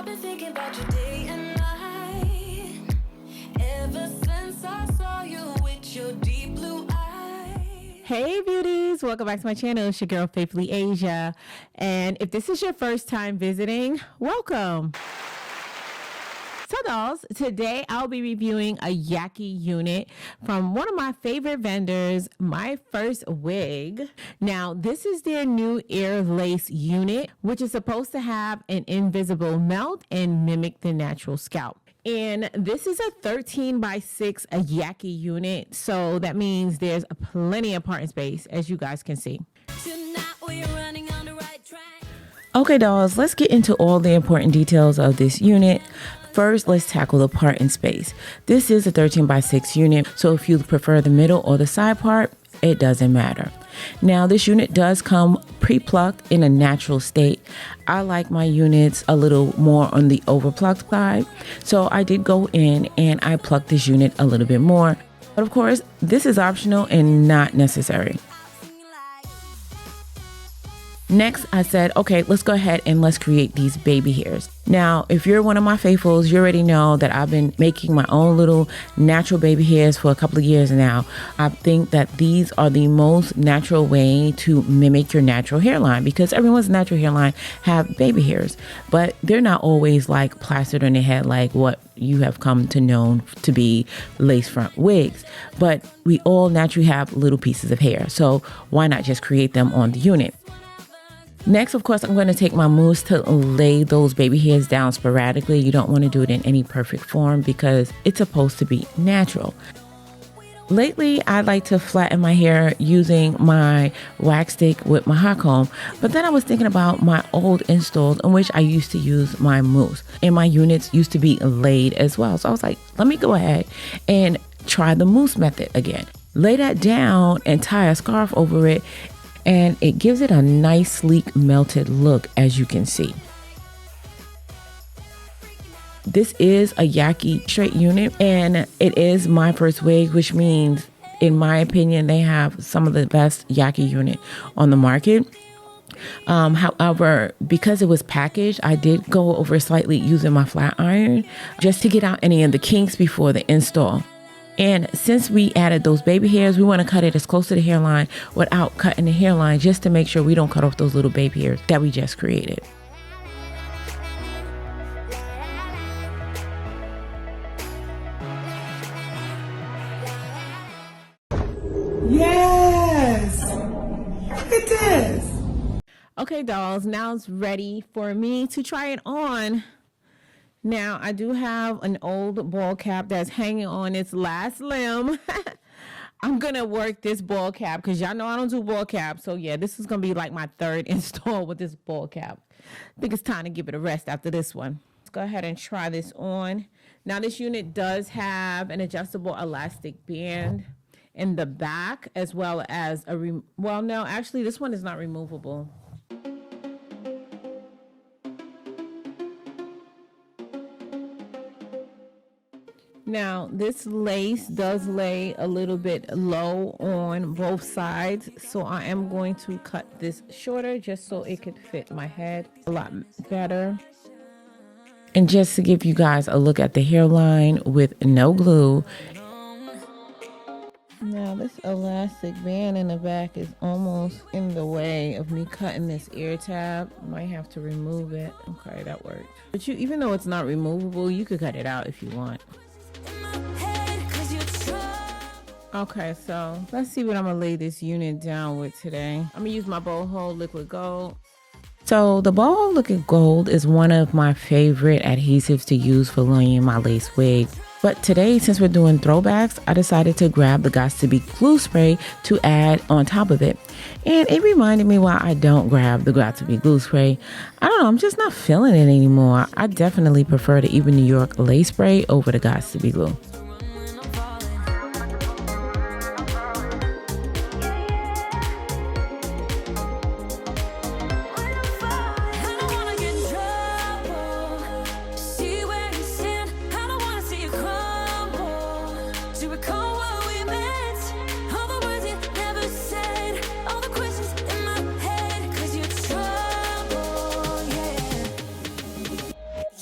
been thinking about you day and night. Ever since I saw you with your deep blue eyes. Hey beauties, welcome back to my channel. It's your girl Faithfully Asia, and if this is your first time visiting, welcome. So dolls, today I'll be reviewing a Yaki unit from one of my favorite vendors, Myfirstwig. Now this is their new ear lace unit, which is supposed to have an invisible melt and mimic the natural scalp. And this is a 13x6 Yaki unit, so that means there's plenty of parting space, as you guys can see. Okay dolls, let's get into all the important details of this unit. First, let's tackle the parting space. This is a 13x6 unit, so if you prefer the middle or the side part, it doesn't matter. Now, this unit does come pre-plucked in a natural state. I like my units a little more on the over-plucked side, so I did go in and I plucked this unit a little bit more. But of course, this is optional and not necessary. Next, I said, okay, let's go ahead and let's create these baby hairs. Now, if you're one of my faithfuls, you already know that I've been making my own little natural baby hairs for a couple of years now. I think that these are the most natural way to mimic your natural hairline, because everyone's natural hairline have baby hairs, but they're not always like plastered on their head like what you have come to know to be lace front wigs. But we all naturally have little pieces of hair, so why not just create them on the unit? Next, of course, I'm going to take my mousse to lay those baby hairs down sporadically. You don't want to do it in any perfect form because it's supposed to be natural. Lately, I like to flatten my hair using my wax stick with my hot comb, but then I was thinking about my old installs in which I used to use my mousse, and my units used to be laid as well. So I was like, let me go ahead and try the mousse method again. Lay that down and tie a scarf over it, and it gives it a nice sleek melted look, as you can see. This is a Yaki straight unit, and it is Myfirstwig, which means, in my opinion, they have some of the best Yaki unit on the market. However, because it was packaged, I did go over slightly using my flat iron just to get out any of the kinks before the install. And since we added those baby hairs, we want to cut it as close to the hairline without cutting the hairline, just to make sure we don't cut off those little baby hairs that we just created. Yes! Look at this! Okay dolls, now it's ready for me to try it on. Now, I do have an old ball cap that's hanging on its last limb. I'm going to work this ball cap because y'all know I don't do ball caps. So, yeah, this is going to be like my third install with this ball cap. I think it's time to give it a rest after this one. Let's go ahead and try this on. Now, this unit does have an adjustable elastic band in the back, as well as a well, no, actually, this one is not removable. Now, this lace does lay a little bit low on both sides, so I am going to cut this shorter just so it could fit my head a lot better. And just to give you guys a look at the hairline with no glue. Now, this elastic band in the back is almost in the way of me cutting this ear tab. Might have to remove it. Okay, that worked. But even though it's not removable, you could cut it out if you want. Okay, so let's see what I'm gonna lay this unit down with today. I'm gonna use my boho liquid gold. So the boho liquid gold is one of my favorite adhesives to use for laying my lace wig. But today, since we're doing throwbacks, I decided to grab the Gots to Be glue spray to add on top of it. And it reminded me why I don't grab the Gots to Be glue spray. I don't know, I'm just not feeling it anymore. I definitely prefer the Even New York lace spray over the Gots to Be glue.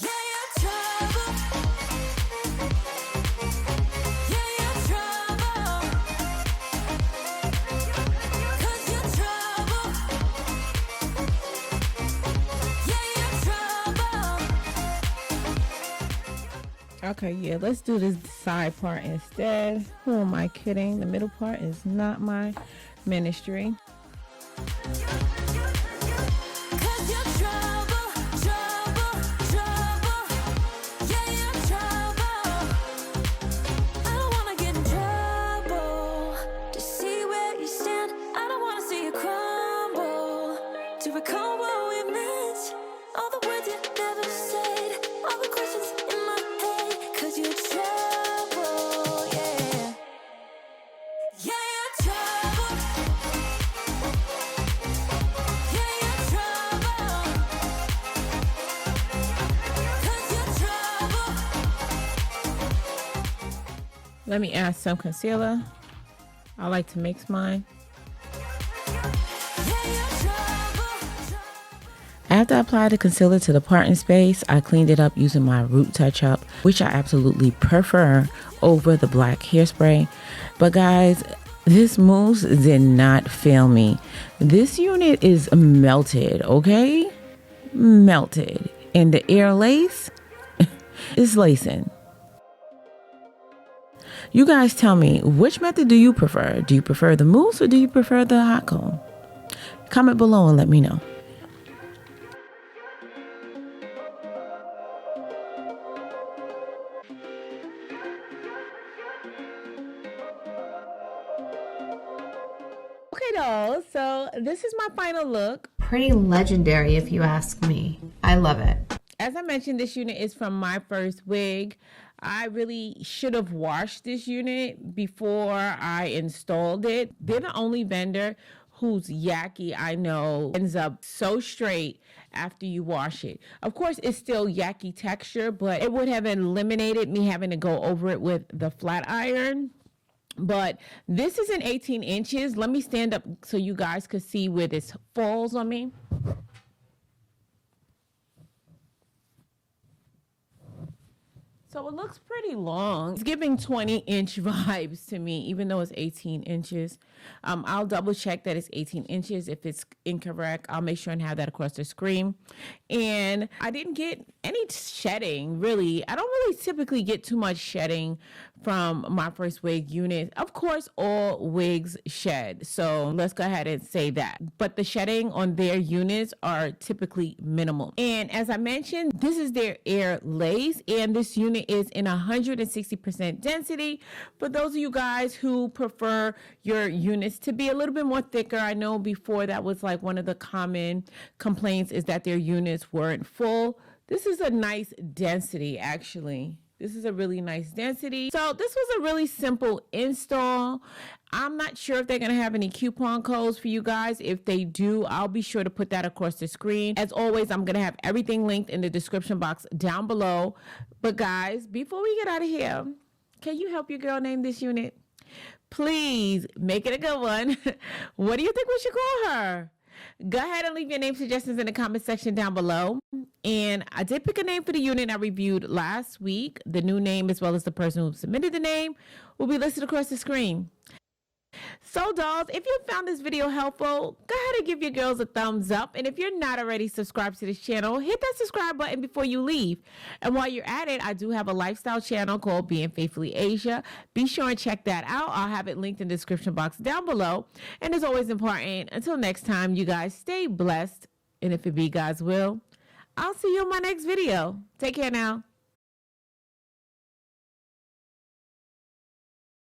Yeah. Okay, yeah, let's do this side part instead. Who am I kidding? The middle part is not my ministry. Cause you're trouble, trouble, trouble. Yeah, you're trouble. I don't wanna get in trouble. To see where you stand, I don't wanna see you crumble. To recall what we meant, all the words you never said, all the questions in my head. Cause you're trouble, yeah. Yeah, you're trouble. Yeah, you're trouble. Cause you're trouble. Let me add some concealer. I like to mix mine. Yeah, you're trouble. After I applied the concealer to the parting space, I cleaned it up using my Root Touch Up, which I absolutely prefer over the black hairspray. But guys, this mousse did not fail me. This unit is melted, okay? Melted. And the air lace is lacing. You guys tell me, which method do you prefer? Do you prefer the mousse or do you prefer the hot comb? Comment below and let me know. Okay, dolls, so this is my final look. Pretty legendary if you ask me. I love it. As I mentioned, this unit is from Myfirstwig. I really should have washed this unit before I installed it. They're the only vendor whose Yaki I know ends up so straight after you wash it. Of course, it's still Yaki texture, but it would have eliminated me having to go over it with the flat iron. But this is an 18 inches. Let me stand up so you guys could see where this falls on me. So it looks pretty long. It's giving 20-inch vibes to me, even though it's 18 inches. I'll double check that it's 18 inches. If it's incorrect, I'll make sure and have that across the screen. And I didn't get any shedding, really. I don't really typically get too much shedding from Myfirstwig unit. Of course, all wigs shed. So let's go ahead and say that. But the shedding on their units are typically minimal. And as I mentioned, this is their air lace. And this unit is in 160% density. For those of you guys who prefer your units to be a little bit more thicker, I know before that was like one of the common complaints is that their units weren't full. This is a nice density, actually. This is a really nice density. So this was a really simple install. I'm not sure if they're going to have any coupon codes for you guys. If they do, I'll be sure to put that across the screen. As always, I'm going to have everything linked in the description box down below. But guys, before we get out of here, can you help your girl name this unit? Please make it a good one. What do you think we should call her? Go ahead and leave your name suggestions in the comment section down below. And I did pick a name for the unit I reviewed last week. The new name, as well as the person who submitted the name, will be listed across the screen. So dolls, if you found this video helpful, go ahead and give your girls a thumbs up. And if you're not already subscribed to this channel, hit that subscribe button before you leave. And while you're at it, I do have a lifestyle channel called Being Faithfully Asia. Be sure and check that out. I'll have it linked in the description box down below. And as always important, until next time, you guys stay blessed. And if it be God's will, I'll see you in my next video. Take care now.